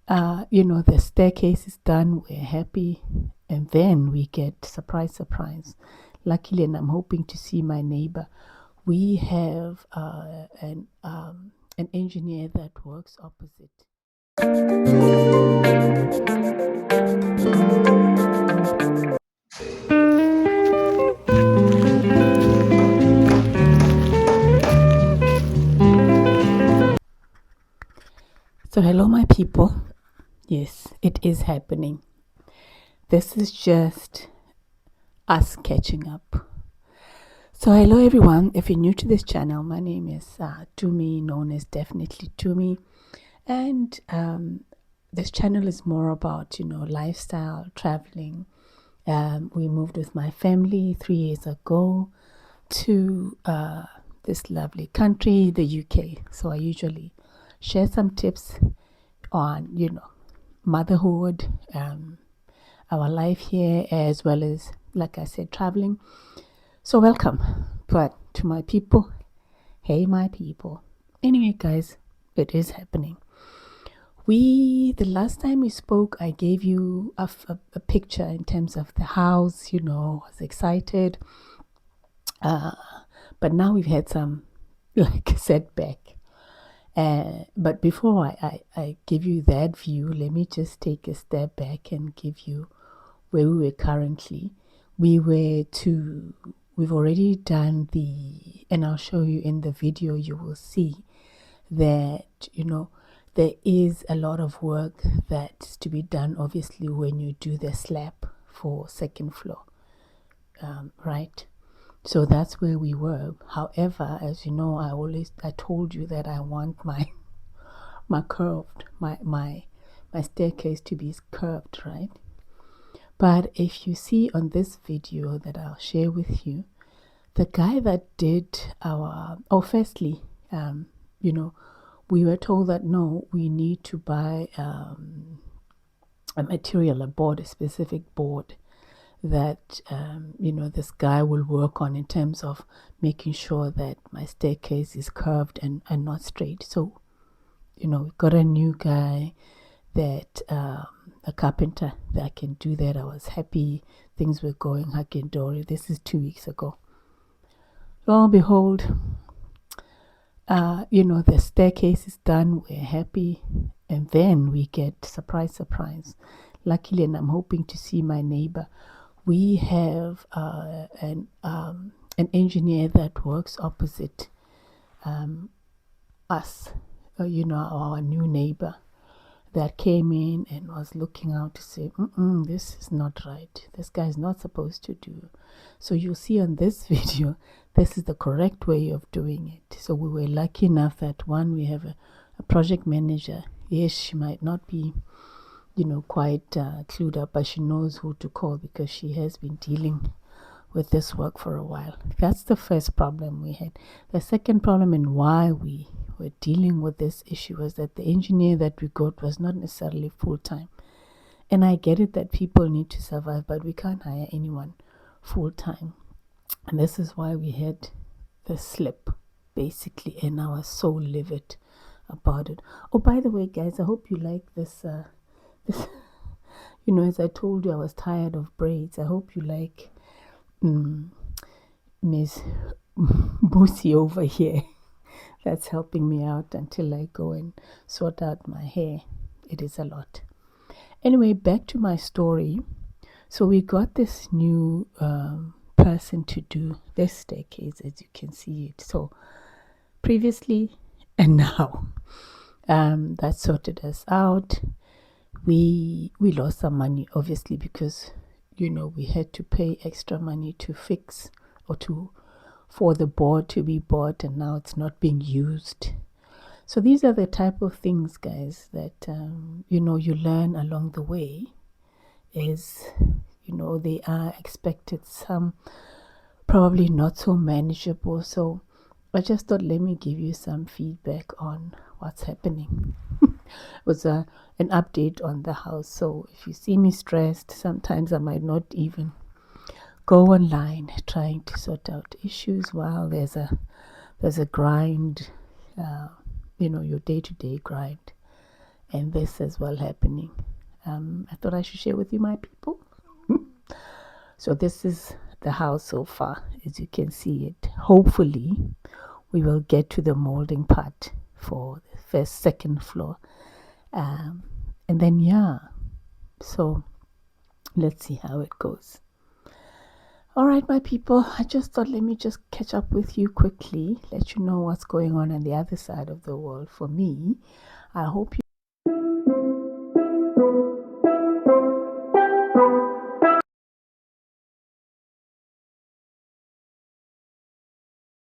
The staircase is done, we're happy, and then we get surprise. Luckily, and I'm hoping to see my neighbor. We have an engineer that works opposite. So, hello, my people. Yes, it is happening. This is just us catching up. So, hello, everyone. If you're new to this channel, my name is Tumi, known as Definitely Tumi. And this channel is more about, lifestyle, traveling. We moved with my family 3 years ago to this lovely country, the UK. So I usually share some tips on, motherhood, our life here, as well as, like I said, traveling. So welcome. But to my people, hey, my people. Anyway, guys, it is happening. The last time we spoke, I gave you a picture in terms of the house, I was excited. But now we've had some setback. But before I give you that view, let me just take a step back and give you where we were currently. We've already done and I'll show you in the video, you will see that, there is a lot of work that's to be done, obviously, when you do the slab for second floor, right? So that's where we were. However, as you know, I told you that I want my staircase to be curved, right? But if you see on this video that I'll share with you, the guy that did firstly, we were told that no, we need to buy a material, a specific board that this guy will work on in terms of making sure that my staircase is curved and not straight. So we got a new guy that a carpenter that can do that. I was happy. Things were going hunky-dory. This is 2 weeks ago. Lo and behold, the staircase is done, we're happy, and then we get surprise. Luckily, and I'm hoping to see my neighbor. We have an engineer that works opposite us, our new neighbor that came in and was looking out to say, this is not right. This guy is not supposed to do. So you'll see on this video, this is the correct way of doing it. So we were lucky enough that we have a project manager. Yes, she might not be quite clued up, but she knows who to call because she has been dealing with this work for a while. That's the first problem we had. The second problem and why we were dealing with this issue was that the engineer that we got was not necessarily full-time. And I get it that people need to survive, but we can't hire anyone full-time. And this is why we had the slip, basically, and I was so livid about it. Oh, by the way, guys, I hope you like this as I told you, I was tired of braids. I hope you like Miss Boosie over here that's helping me out until I go and sort out my hair. It is a lot. Anyway, back to my story. So we got this new person to do this staircase, as you can see it. So previously and now, that sorted us out. We lost some money, obviously, because we had to pay extra money to fix or for the board to be bought, and now it's not being used. So these are the type of things, guys, that you learn along the way. Is they are expected, some probably not so manageable. So I just thought, let me give you some feedback on what's happening. It was an update on the house. So if you see me stressed, sometimes I might not even go online trying to sort out issues while there's a grind, your day-to-day grind. and this as well happening. I thought I should share with you, my people. So this is the house so far, as you can see it. Hopefully we will get to the molding part for the first, second floor, and then yeah, so let's see how it goes. All right, my people, I just thought let me just catch up with you quickly, let you know what's going on the other side of the world for me. I hope you